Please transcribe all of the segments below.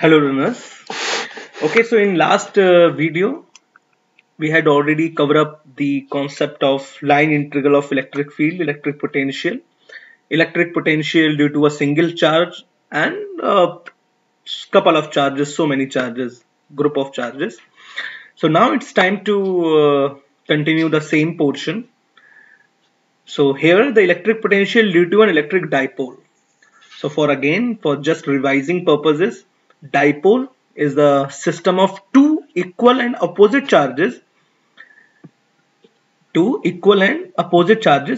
Hello learners. Okay, so in last video we had already covered up the concept of line integral of electric field, electric potential due to a single charge and a couple of charges, so many charges, group of charges. So now it's time to continue the same portion. So here the electric potential due to an electric dipole. So for just revising purposes, dipole is the system of two equal and opposite charges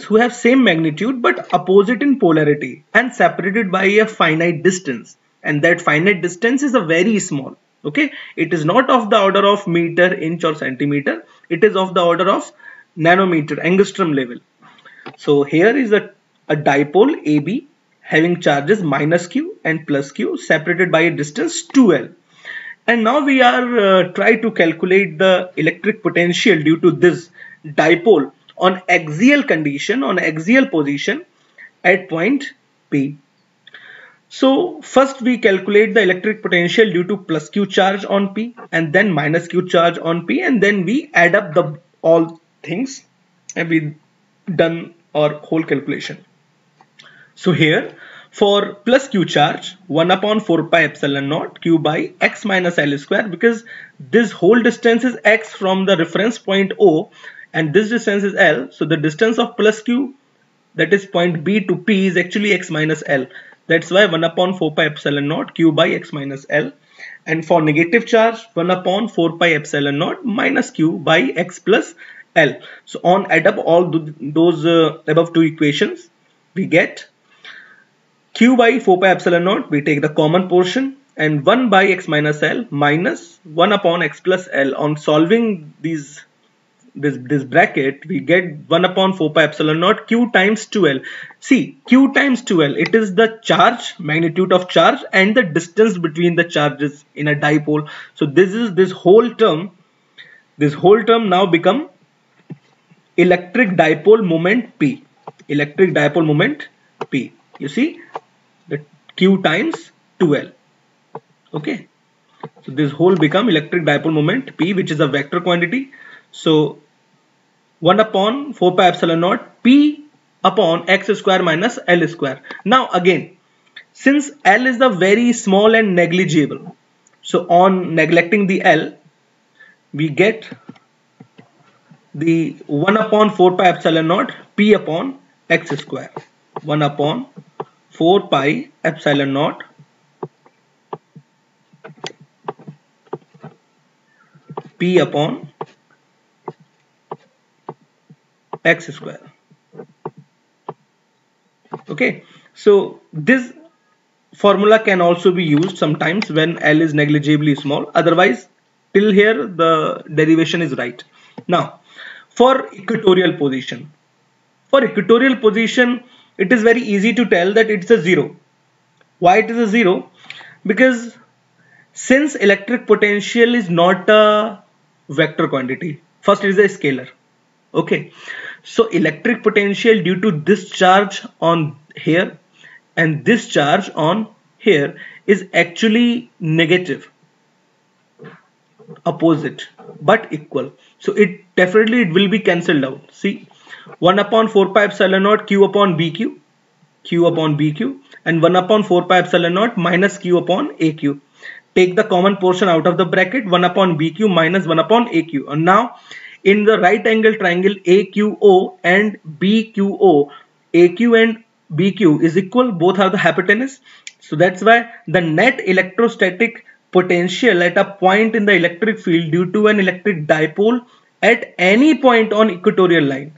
who have same magnitude but opposite in polarity and separated by a finite distance, and that finite distance is a very small. Okay, it is not of the order of meter, inch or centimeter, it is of the order of nanometer, angstrom level. So here is a dipole AB having charges minus q and plus q separated by a distance 2L. And now we are try to calculate the electric potential due to this dipole on axial condition, on axial position at point P. So first we calculate the electric potential due to plus q charge on P and then minus q charge on P, and then we add up the all things and we done our whole calculation. So here for plus q charge 1 upon 4 pi epsilon naught q by x minus L square, because this whole distance is x from the reference point O and this distance is L. So the distance of plus q, that is point B to P, is actually x minus L. That's why 1 upon 4 pi epsilon naught q by x minus L. And for negative charge 1 upon 4 pi epsilon naught minus q by x plus L. So on add up all those above two equations, we get q by 4 pi epsilon naught, we take the common portion, and 1 by x minus L minus 1 upon x plus L. On solving this bracket, we get 1 upon 4 pi epsilon naught q times 2L. See, q times 2L, it is the charge, magnitude of charge and the distance between the charges in a dipole. So this whole term now become electric dipole moment P. Electric dipole moment P. You see, the q times 2L. Okay, so this whole become electric dipole moment P, which is a vector quantity. So 1 upon 4 pi epsilon naught P upon x square minus L square. Now again, since L is the very small and negligible, so on neglecting the L, we get the 1 upon 4 pi epsilon naught P upon x square. 1 upon 4 pi epsilon naught P upon x square. Okay, so this formula can also be used sometimes when L is negligibly small. Otherwise, till here the derivation is right. Now for equatorial position, it is very easy to tell that it's a zero. Why it is a zero? Because since electric potential is not a vector quantity, first it is a scalar. Okay, so electric potential due to this charge on here and this charge on here is actually negative, opposite but equal. So it will be cancelled out. See, 1 upon 4 pi epsilon naught q upon bq, and 1 upon 4 pi epsilon naught minus q upon aq. Take the common portion out of the bracket, 1 upon bq minus 1 upon aq. And now in the right angle triangle AQO and BQO, AQ and BQ is equal, both are the hypotenuse. So that's why the net electrostatic potential at a point in the electric field due to an electric dipole at any point on equatorial line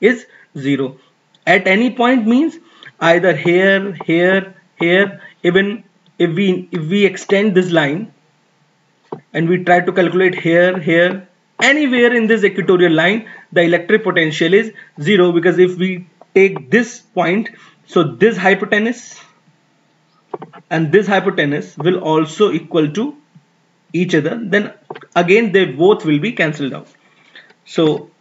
is 0. At any point means either here, here, here. Even if we extend this line and we try to calculate here, here, anywhere in this equatorial line, the electric potential is 0, because if we take this point, so this hypotenuse and this hypotenuse will also equal to each other, then again they both will be cancelled out. So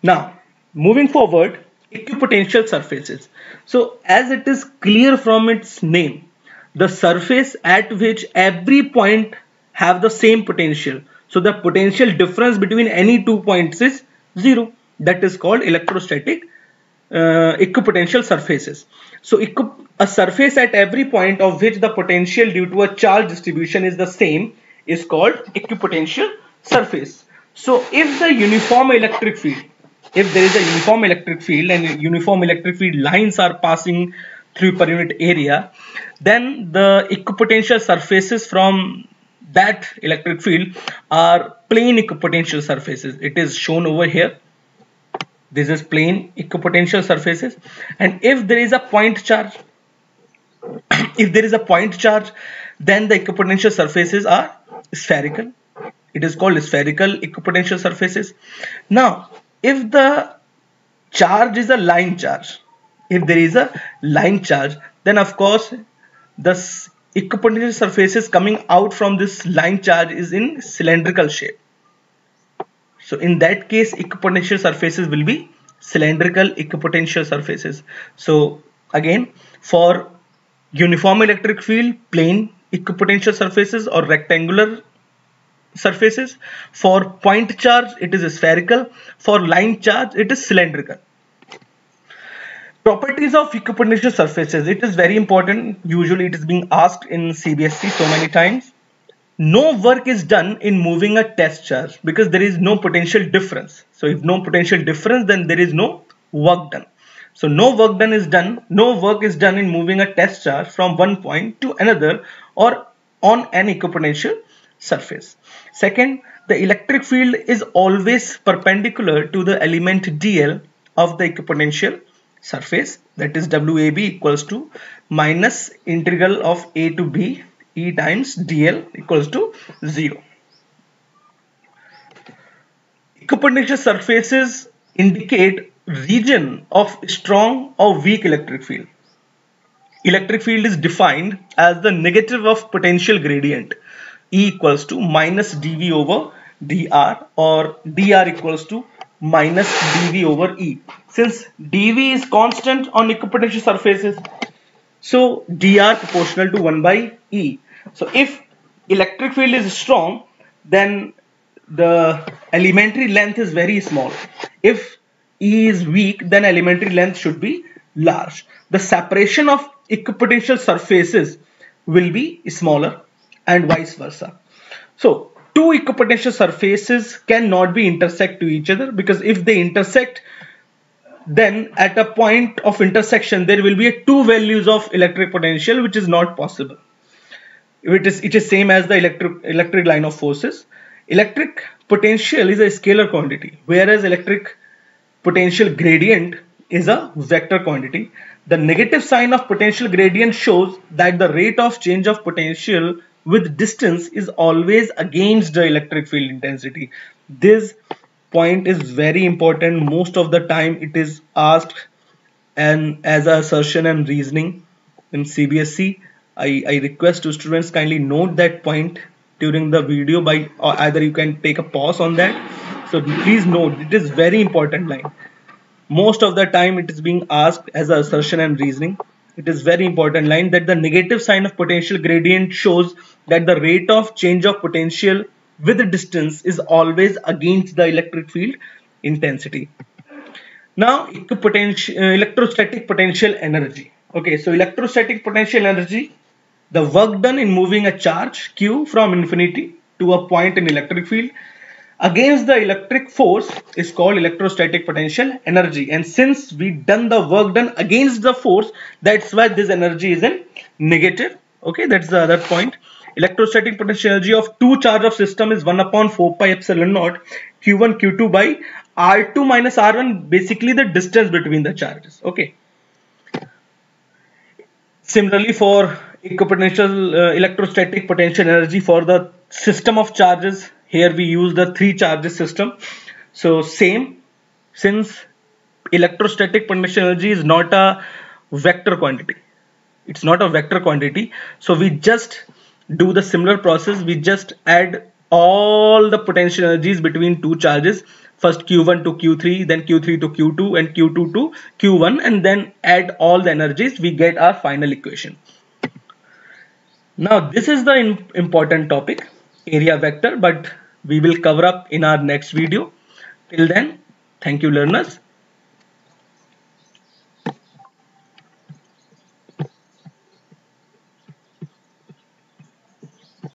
now moving forward, equipotential surfaces. So as it is clear from its name the surface at which every point have the same potential. So the potential difference between any 2 points is 0. That is called electrostatic equipotential surfaces. So a surface at every point of which the potential due to a charge distribution is the same is called equipotential surface. So if the uniform electric field, if there is a uniform electric field and uniform electric field lines are passing through per unit area, then the equipotential surfaces from that electric field are plane equipotential surfaces. It is shown over here. This is plane equipotential surfaces. And if there is a point charge, if there is a point charge, then the equipotential surfaces are spherical. It is called spherical equipotential surfaces. Now, if the charge is a line charge, if there is a line charge, then of course the equipotential surfaces coming out from this line charge is in cylindrical shape. So in that case, equipotential surfaces will be cylindrical equipotential surfaces. So again, for uniform electric field, plane equipotential surfaces or rectangular surfaces. For point charge, it is spherical. For line charge, it is cylindrical. Properties of equipotential surfaces. It is very important. Usually it is being asked in CBSE so many times. No work is done in moving a test charge because there is no potential difference. So if no potential difference, then there is no work done. So no work is done in moving a test charge from one point to another or on an equipotential surface. Second, the electric field is always perpendicular to the element dl of the equipotential surface, that is WAB equals to minus integral of a to b E times dl equals to 0. Equipotential surfaces indicate region of strong or weak electric field. Electric field is defined as the negative of potential gradient E equals to minus dV over dr or dr equals to minus dV over E. Since dV is constant on equipotential surfaces, so dr proportional to 1 by E. So if electric field is strong, then the elementary length is very small. If E is weak, then elementary length should be large. The separation of equipotential surfaces will be smaller and vice versa. So two equipotential surfaces cannot be intersect to each other, because if they intersect, then at a point of intersection there will be two values of electric potential, which is not possible. It is same as the electric line of forces. Electric potential is a scalar quantity, whereas electric potential gradient is a vector quantity. The negative sign of potential gradient shows that the rate of change of potential with distance is always against the electric field intensity. This point is very important. Most of the time it is asked and as an assertion and reasoning in CBSE. I request to students kindly note that point during the video by, or either you can take a pause on that. So please note, it is very important line. Most of the time it is being asked as an assertion and reasoning. It is very important line that the negative sign of potential gradient shows that the rate of change of potential with the distance is always against the electric field intensity. Now electrostatic potential energy. Okay, so electrostatic potential energy, the work done in moving a charge Q from infinity to a point in electric field against the electric force is called electrostatic potential energy. And since we done the work done against the force, that's why this energy is in negative. Okay, that's the other point. Electrostatic potential energy of two charge of system is 1 upon 4 pi epsilon naught Q1 Q2 by R2 minus R1, basically the distance between the charges. Okay. Similarly, for electrostatic potential energy for the system of charges, here we use the three charges system. So same, since electrostatic potential energy is not a vector quantity, it's not a vector quantity, so we just do the similar process. We just add all the potential energies between two charges, first Q1 to Q3, then Q3 to Q2 and Q2 to Q1, and then add all the energies. We get our final equation. Now this is the important topic, area vector, but we will cover up in our next video. Till then, thank you learners.